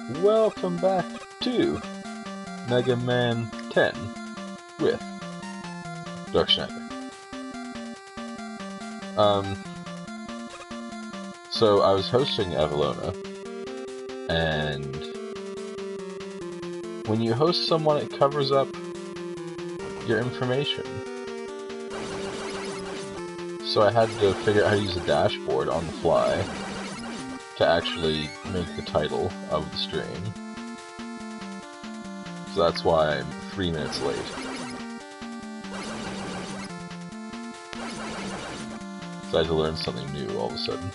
Welcome back to Mega Man 10 with Dark Schneider. So I was hosting Avalona, and when you host someone, it covers up your information. So I had to figure out how to use a dashboard on the fly to actually make the title of the stream. So that's why I'm 3 minutes late. So I had to learn something new all of a sudden.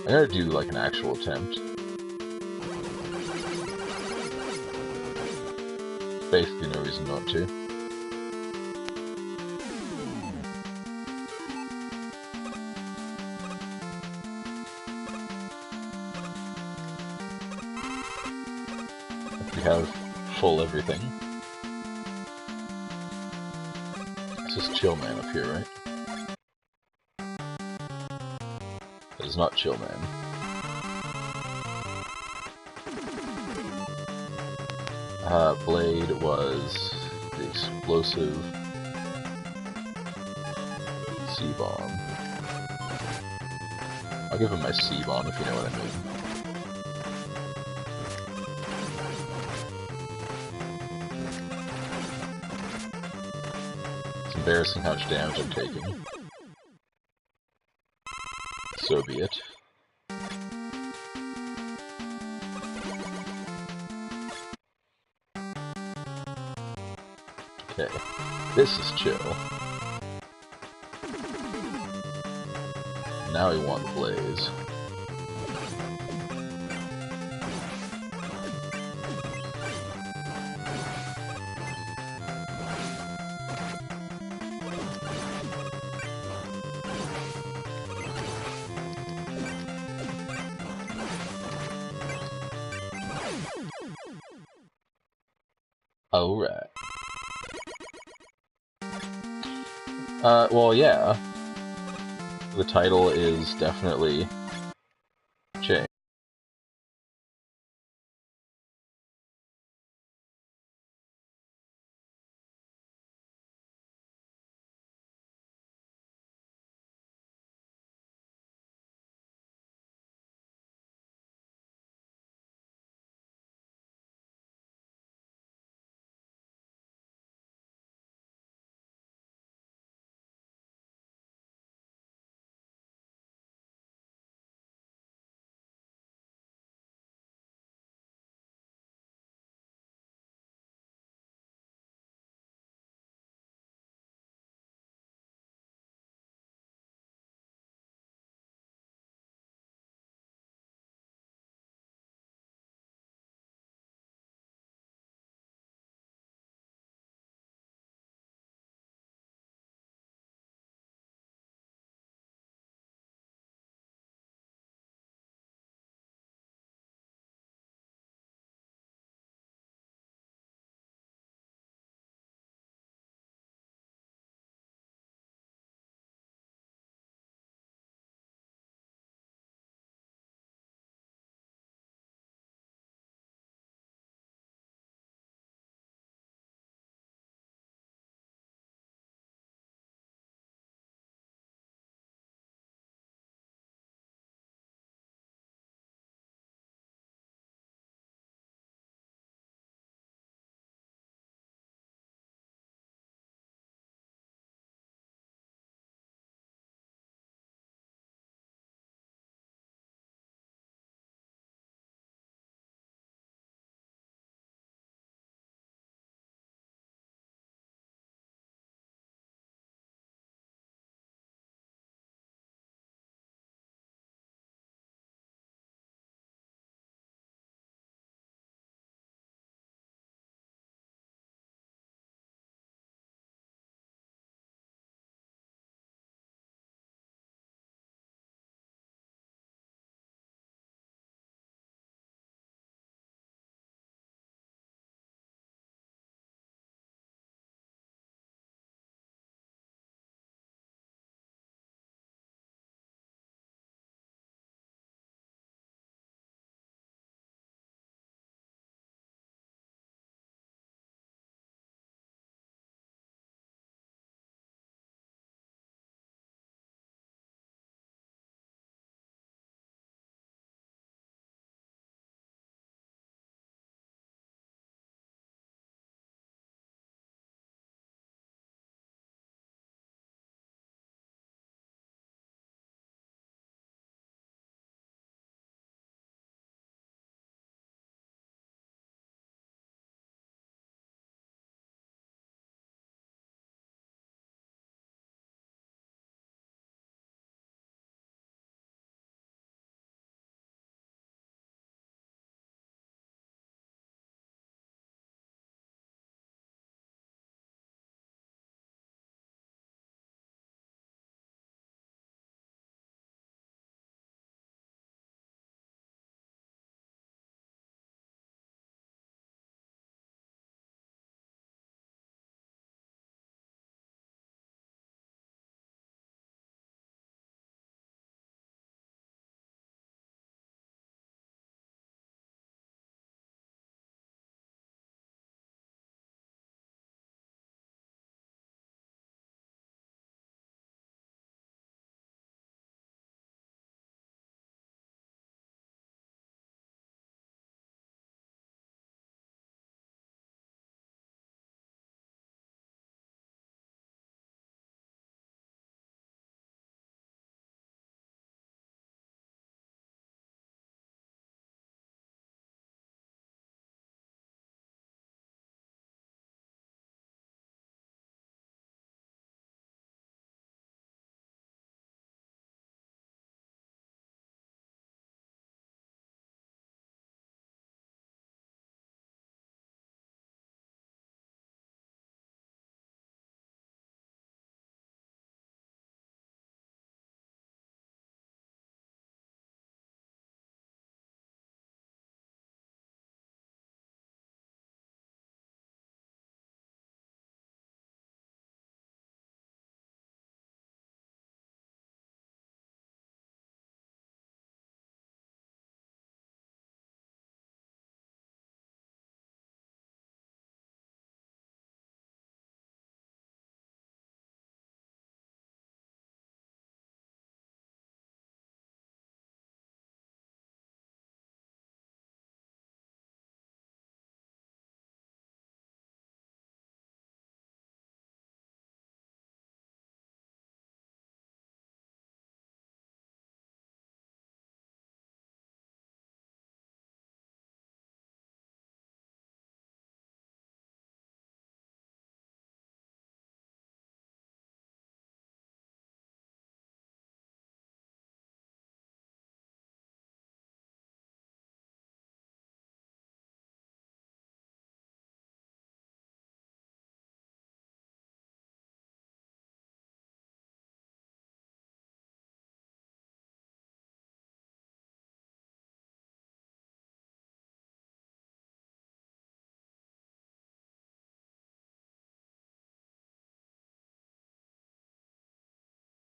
I'm gonna do like an actual attempt. Basically no reason not to. If we have full everything. It's just Chill Man up here, right? It is not Chill Man. Blade was the explosive C-bomb. I'll give him my C-bomb if you know what I mean. It's embarrassing how much damage I'm taking. So be it. Okay, this is chill. Now we want Blaze. Alright. Well, yeah. The title is definitely changed.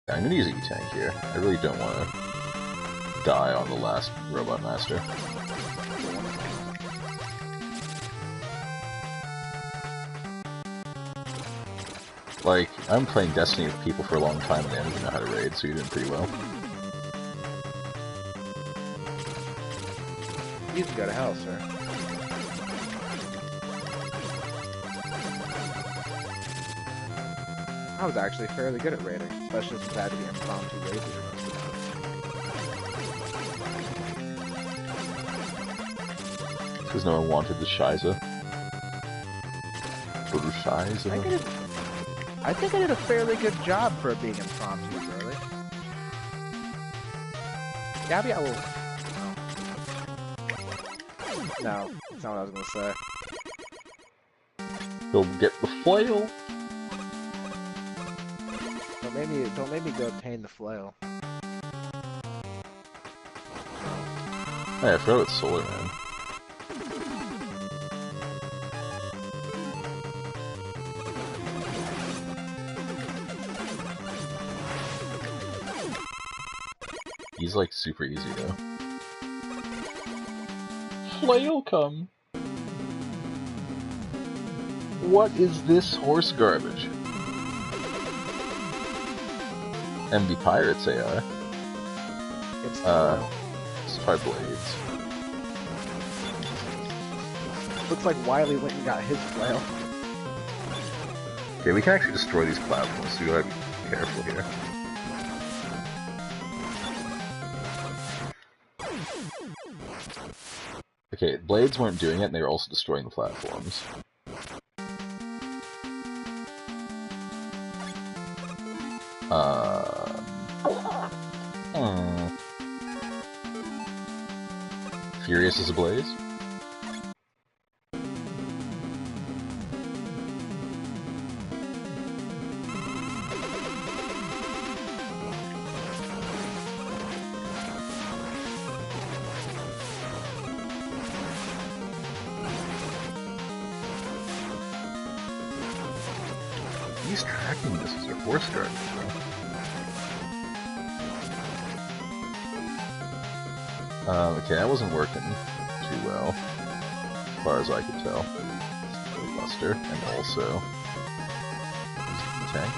I'm gonna use E-Tank here. I really don't want to die on the last Robot Master. Like, I'm playing Destiny with people for a long time and they don't even know how to raid, so you're doing pretty well. You can go to hell, sir. I was actually fairly good at raiding, especially since I had to be impromptu raid leader most of the time. Because no one wanted the Shiza. I think I did a fairly good job for it being impromptu, really. Gabby, I will... No, that's not what I was gonna say. He'll get the flail! Don't make me go obtain the flail. Hey, I forgot it's Solar Man. He's like super easy though. Flail come! What is this horse garbage? MB Pirates AI. It's let's try Blades. looks like Wily went and got his flail. Okay, we can actually destroy these platforms, so we gotta be careful here. Okay, Blades weren't doing it, and they were also destroying the platforms. Furious as a Blaze? He's tracking this as a horse garbage, bro. Okay, that wasn't working too well, as far as I could tell. Buster, and also tank.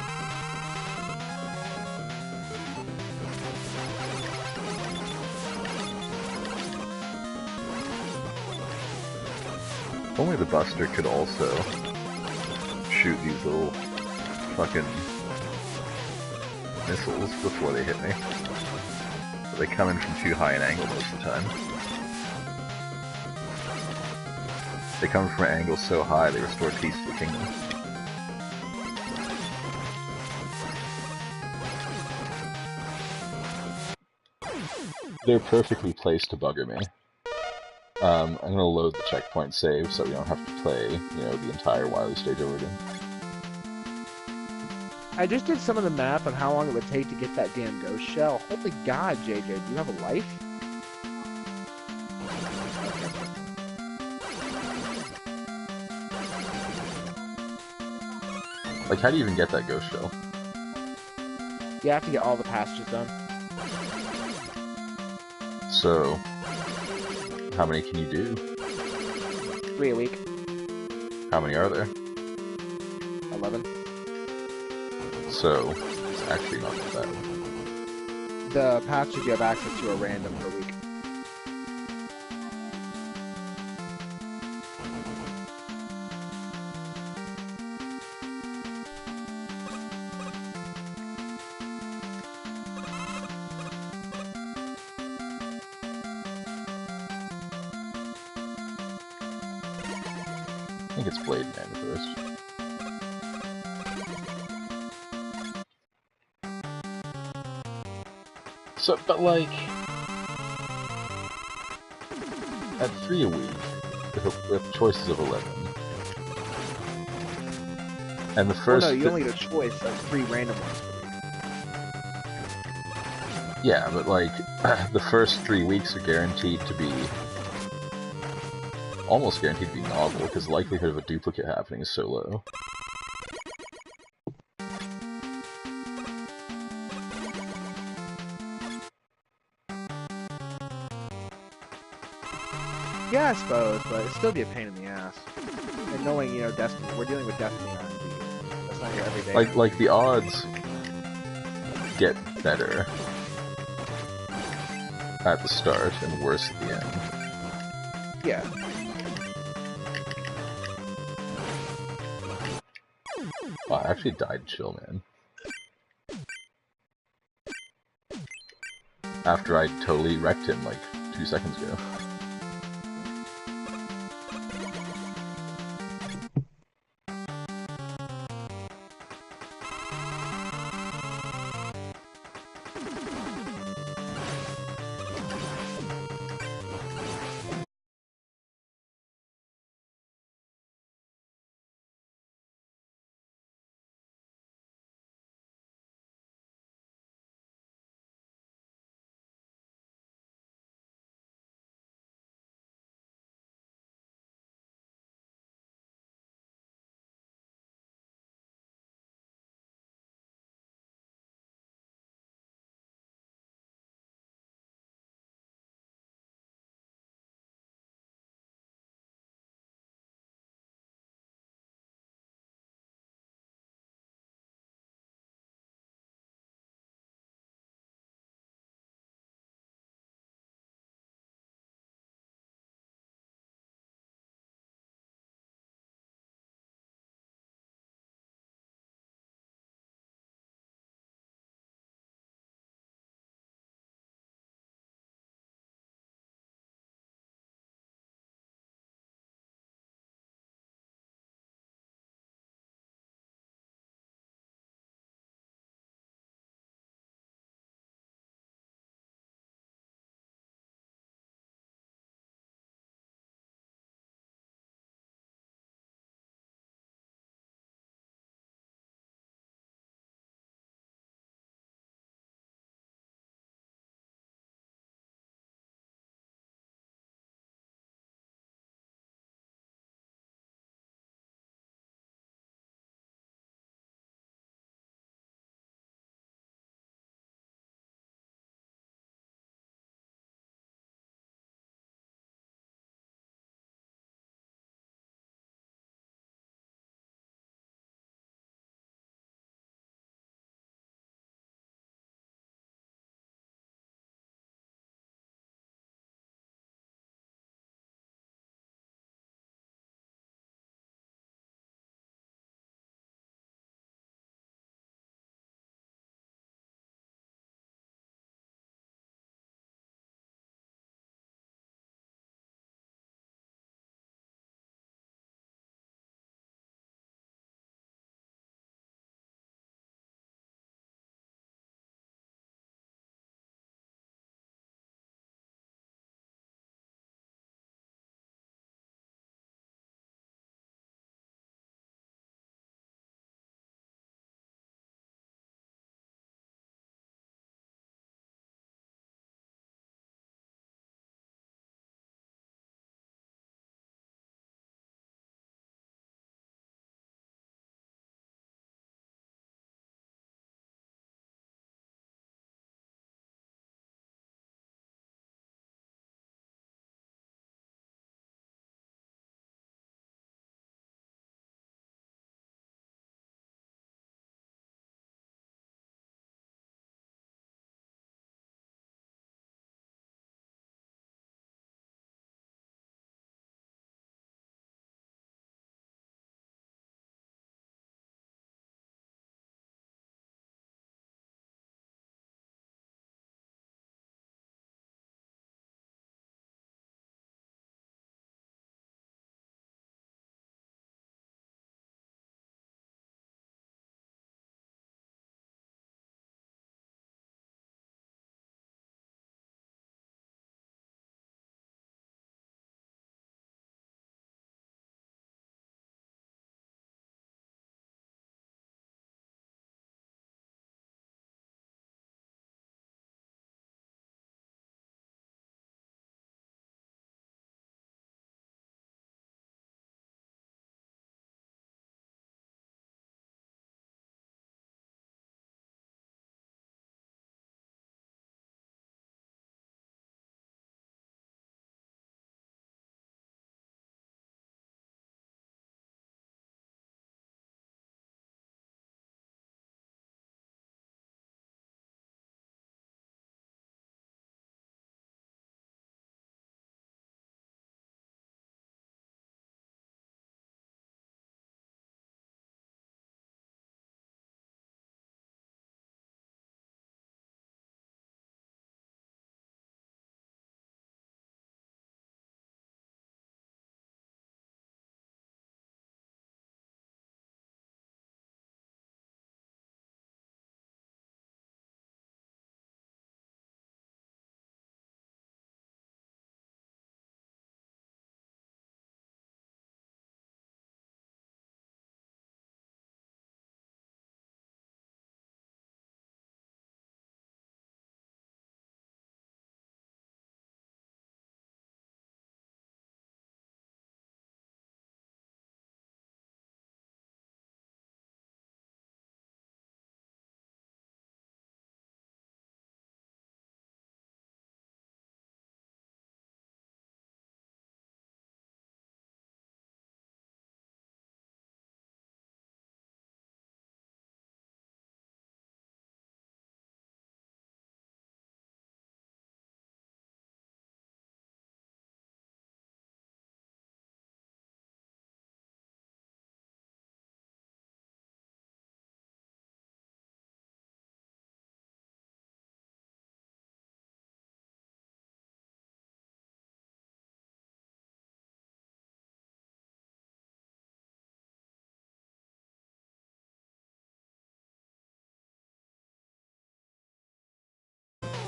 Only the Buster could also shoot these little fucking missiles before they hit me. But they come in from too high an angle most of the time. They come from an angle so high they restore peace to the kingdom. They're perfectly placed to bugger me. I'm gonna load the checkpoint save so we don't have to play, you know, the entire Wily stage over again. I just did some of the math on how long it would take to get that damn ghost shell. Holy God, JJ, do you have a life? Like, how do you even get that ghost shell? You have to get all the passages done. So, how many can you do? 3 a week. How many are there? 11. So, it's actually not that bad. The passages you have access to are random per week. I think it's Blade Man first. So, but like, at 3 a week, with choices of 11, and the first... Well, no, you only get a choice of 3 random ones per week. Yeah, but like, the first 3 weeks are guaranteed to be... almost guaranteed to be novel, because the likelihood of a duplicate happening is so low. Yeah, I suppose, but it'd still be a pain in the ass. And knowing, Destiny, we're dealing with Destiny RNG. That's not your everyday Like RNG. the odds get better at the start and worse at the end. Yeah. Wow, I actually died chill, man. After I totally wrecked him like 2 seconds ago.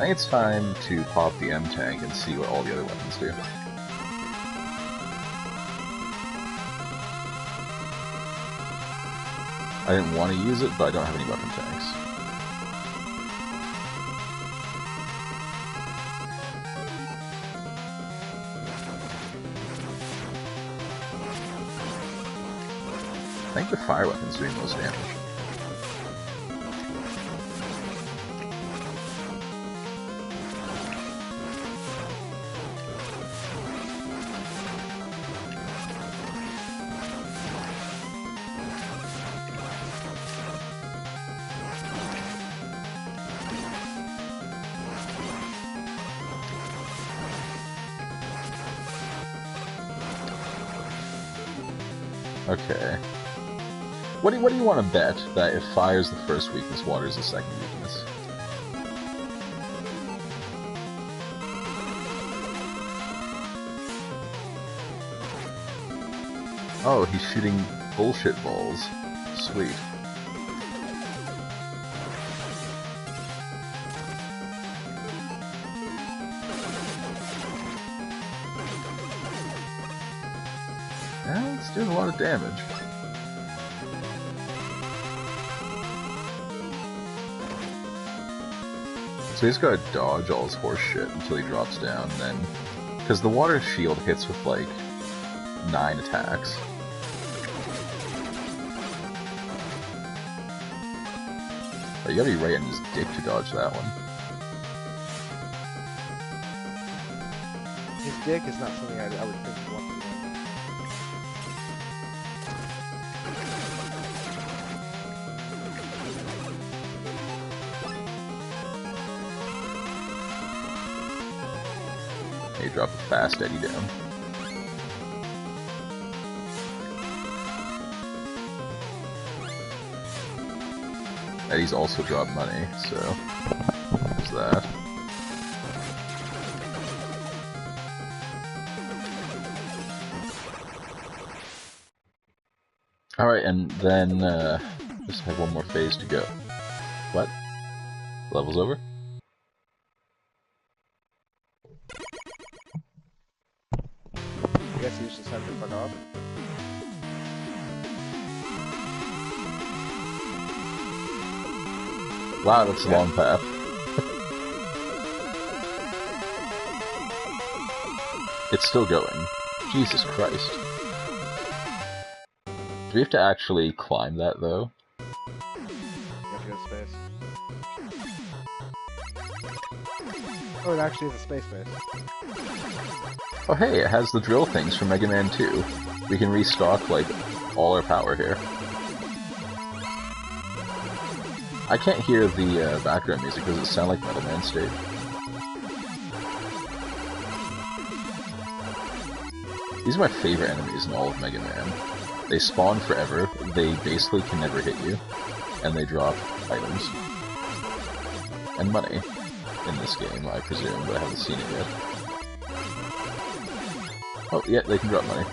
think it's time to pop the M tank and see what all the other weapons do. I didn't want to use it, but I don't have any weapon tanks. I think the fire weapon's doing most damage. Okay. What do you want to bet that if fire's the first weakness, water's the second weakness? Oh, he's shooting bullshit balls. Sweet. Well, it's doing a lot of damage. So he's gotta dodge all his horse shit until he drops down, then... Because the water shield hits with, like, 9 attacks. But you gotta be right in his dick to dodge that one. His dick is not something I would think he'd want to do. He dropped a fast Eddie down. Eddie's also dropped money, so there's that. Alright, and then just have one more phase to go. What? Level's over? I guess he just had to fuck off. Wow, that's a long path. It's still going. Jesus Christ. Do we have to actually climb that, though? You have to go to space. Oh, it actually is a space base. Oh hey, it has the drill things from Mega Man 2. We can restock, like, all our power here. I can't hear the background music. Does it sound like Metal Man stage? These are my favorite enemies in all of Mega Man. They spawn forever, they basically can never hit you, and they drop items. And money. In this game, I presume, but I haven't seen it yet. Oh, yeah, they can drop money.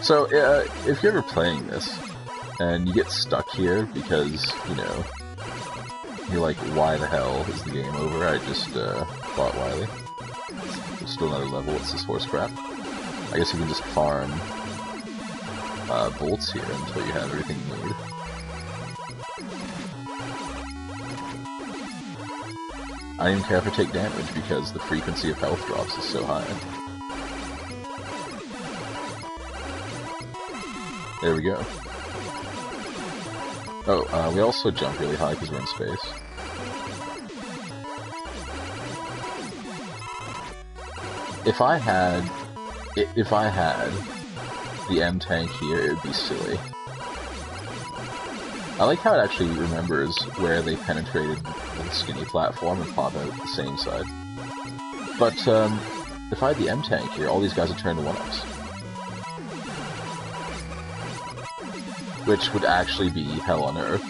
So, if you're ever playing this, and you get stuck here because, you know, you're like, why the hell is the game over? I just fought Wily. There's still another level, it's this horse crap. I guess you can just farm bolts here until you have everything you need. I don't even care if I take damage because the frequency of health drops is so high. There we go. Oh, we also jump really high because we're in space. If I had the M tank here, it would be silly. I like how it actually remembers where they penetrated the skinny platform and pop out the same side. But if I had the M tank here, all these guys would turn to 1-ups. Which would actually be hell on earth.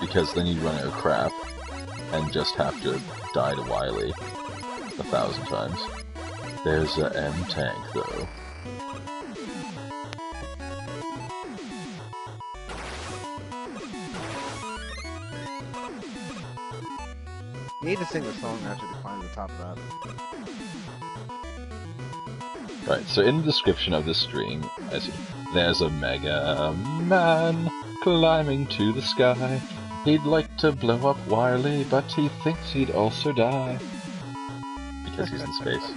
Because then you'd run out of crap and just have to die to Wily 1,000 times. There's a M tank though. You need to sing the song after they climb to the top of that. Right, so in the description of this stream, I see, there's a Mega Man climbing to the sky. He'd like to blow up Wily, but he thinks he'd also die. Because he's in space.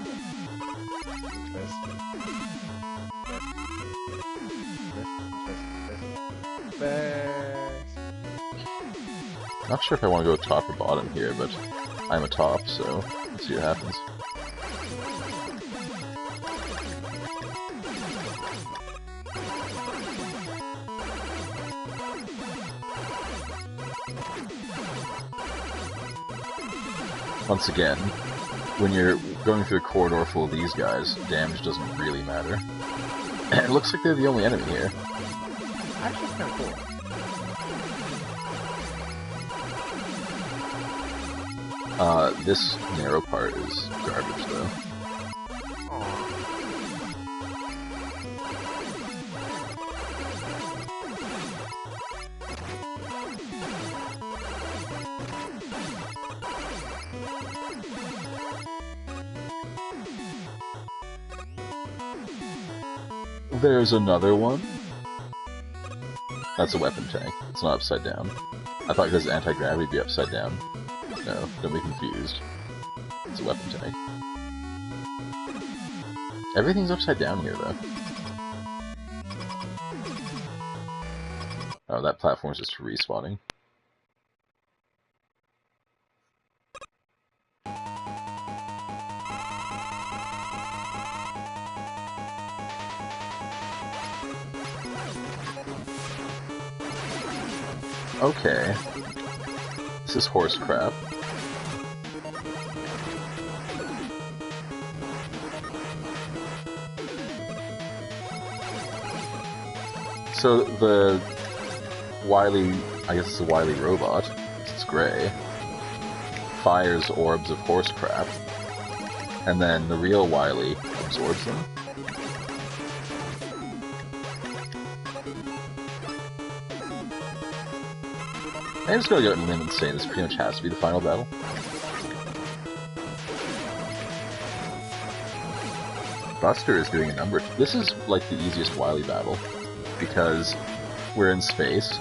Not sure if I want to go top or bottom here, but I'm a top, so let's see what happens. Once again, when you're going through a corridor full of these guys, damage doesn't really matter. And it looks like they're the only enemy here. Actually, it's kind of cool. This narrow part is garbage, though. There's another one. That's a weapon tank. It's not upside down. I thought because anti-gravity would be upside down. No, don't be confused. It's a weapon tank. Everything's upside down here, though. Oh, that platform's just respawning. Okay. This is horse crap. So the Wily, I guess it's a Wily robot, it's gray, fires orbs of horse crap, and then the real Wily absorbs them. I'm just gonna go out on a limb and say this pretty much has to be the final battle. Buster is doing a number. This is like the easiest Wily battle, because we're in space.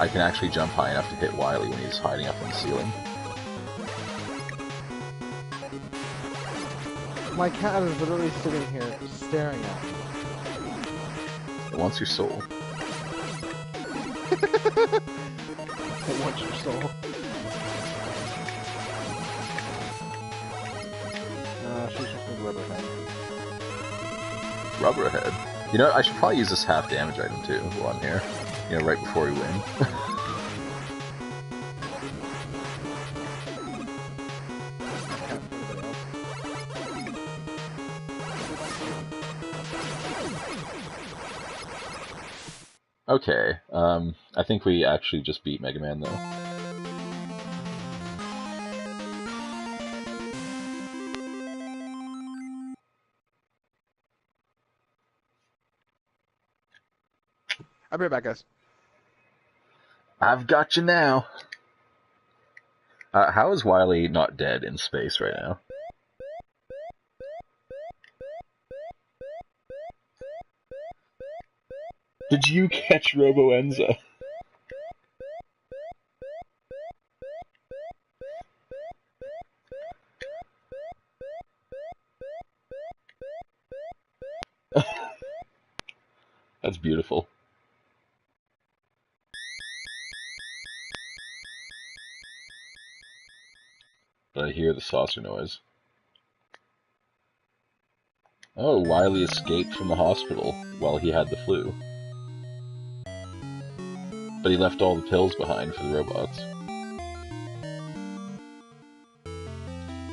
I can actually jump high enough to hit Wily when he's hiding up on the ceiling. My cat is literally sitting here staring at me. It wants your soul. It wants your soul. She's just gonna Rubberhead. Rubberhead? You know what, I should probably use this half damage item too while I'm here. You know, right before we win. Okay, I think we actually just beat Mega Man, though. I'll be right back, guys. I've got you now! How is Wily not dead in space right now? Did you catch Robo-Enza? That's beautiful. But I hear the saucer noise. Oh, Wily escaped from the hospital while he had the flu. But he left all the pills behind for the robots.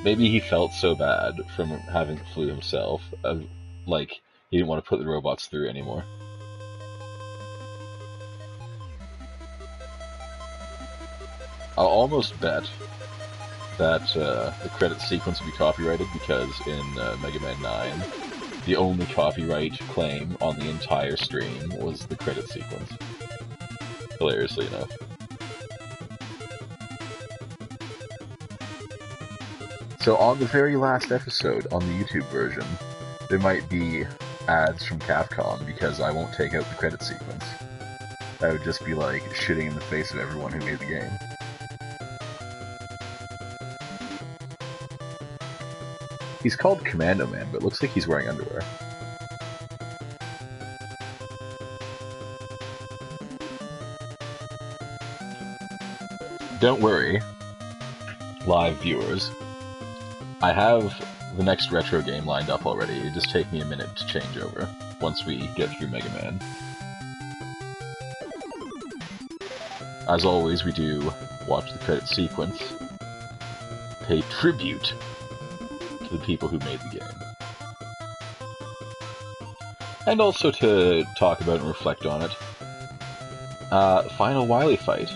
Maybe he felt so bad from having the flu himself, like he didn't want to put the robots through anymore. I'll almost bet that the credit sequence would be copyrighted, because in Mega Man 9, the only copyright claim on the entire stream was the credit sequence. Hilariously enough. So on the very last episode, on the YouTube version, there might be ads from Capcom because I won't take out the credit sequence. That would just be like shitting in the face of everyone who made the game. He's called Commando Man, but it looks like he's wearing underwear. Don't worry, live viewers. I have the next retro game lined up already. It'll just take me a minute to change over once we get through Mega Man. As always, we do watch the credit sequence, pay tribute to the people who made the game, and also to talk about and reflect on it. Final Wily fight.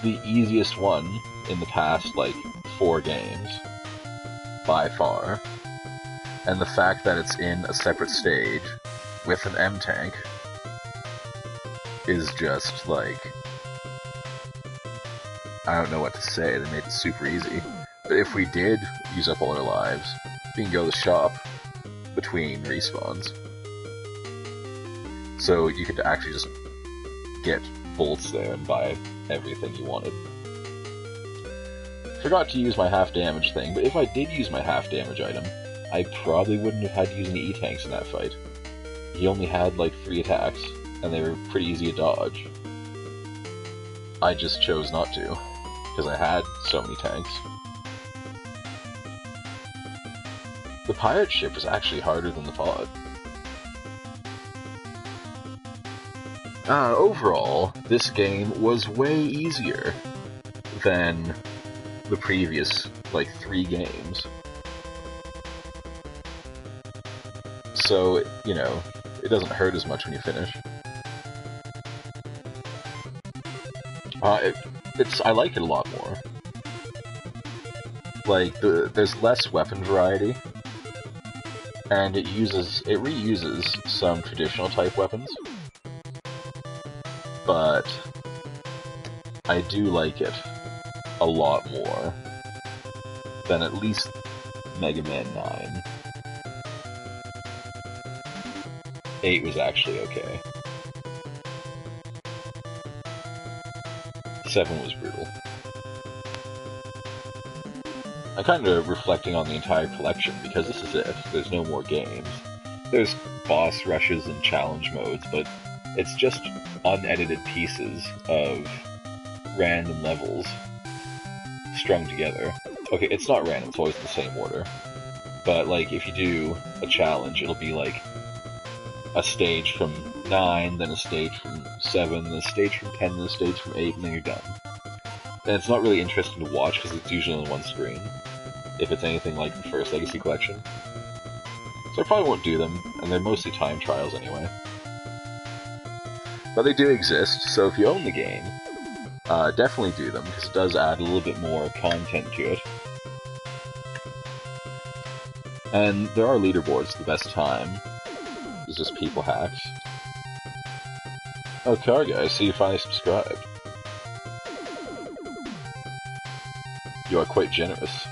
The easiest one in the past, like, 4 games, by far. And the fact that it's in a separate stage with an M-Tank is just, like, I don't know what to say. They made it super easy. But if we did use up all our lives, we can go to the shop between respawns. So you could actually just get bolts there and buy everything you wanted. Forgot to use my half damage thing, but if I did use my half damage item, I probably wouldn't have had to use any E-Tanks in that fight. He only had like 3 attacks, and they were pretty easy to dodge. I just chose not to, because I had so many tanks. The pirate ship was actually harder than the pod. Overall, this game was way easier than the previous, like, 3 games. So, you know, it doesn't hurt as much when you finish. I like it a lot more. Like, there's less weapon variety, and it reuses some traditional type weapons. But I do like it a lot more than at least Mega Man 9. 8 was actually okay. 7 was brutal. I'm kind of reflecting on the entire collection because this is it. There's no more games. There's boss rushes and challenge modes, but it's just unedited pieces of random levels strung together. Okay, it's not random, it's always in the same order. But, like, if you do a challenge, it'll be like a stage from 9, then a stage from 7, then a stage from 10, then a stage from 8, and then you're done. And it's not really interesting to watch because it's usually on one screen, if it's anything like the first Legacy Collection. So I probably won't do them, and they're mostly time trials anyway. But they do exist, so if you own the game, definitely do them, because it does add a little bit more content to it. And there are leaderboards the best time. It's just people hacks. Oh, Karga, I see you finally subscribed. You are quite generous.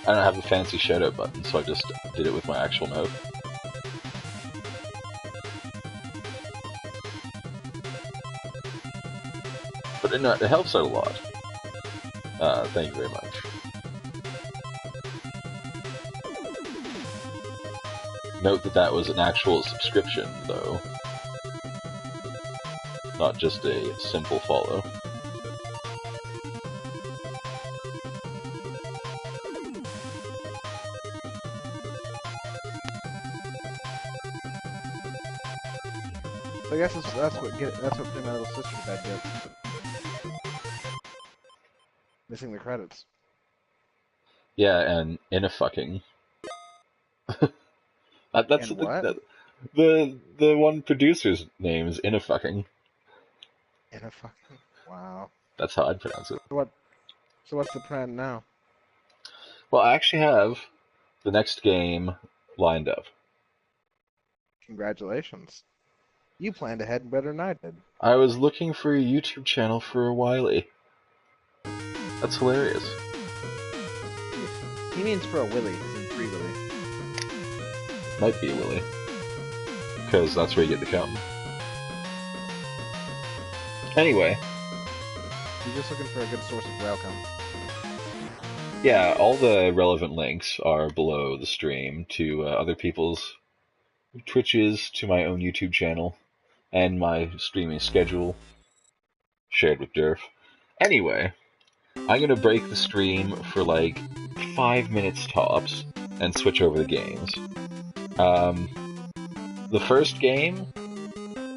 I don't have a fancy shoutout button, so I just did it with my actual mouth. But it helps out a lot. Thank you very much. Note that that was an actual subscription, though. Not just a simple follow. So I guess that's what putting my little sister to bed did. Missing the credits. Yeah, and in a fucking. That's and what? The one producer's name is in a fucking. In a fucking. Wow. That's how I'd pronounce it. So what's the plan now? Well, I actually have the next game lined up. Congratulations. You planned ahead better than I did. I was looking for a YouTube channel for Wily. That's hilarious. He means for a Willy, as in Free Willy. Might be a Willy. Because that's where you get the cum. Anyway. He's just looking for a good source of railcum. Yeah, all the relevant links are below the stream to other people's Twitches, to my own YouTube channel, and my streaming schedule, shared with Durf. Anyway, I'm gonna break the stream for like 5 minutes tops and switch over the games. The first game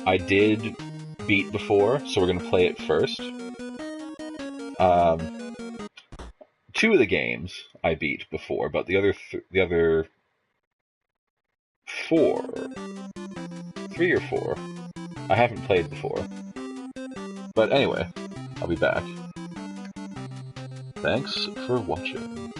I did beat before, so we're gonna play it first. Two of the games I beat before, but the other three or four, I haven't played before. But anyway, I'll be back. Thanks for watching.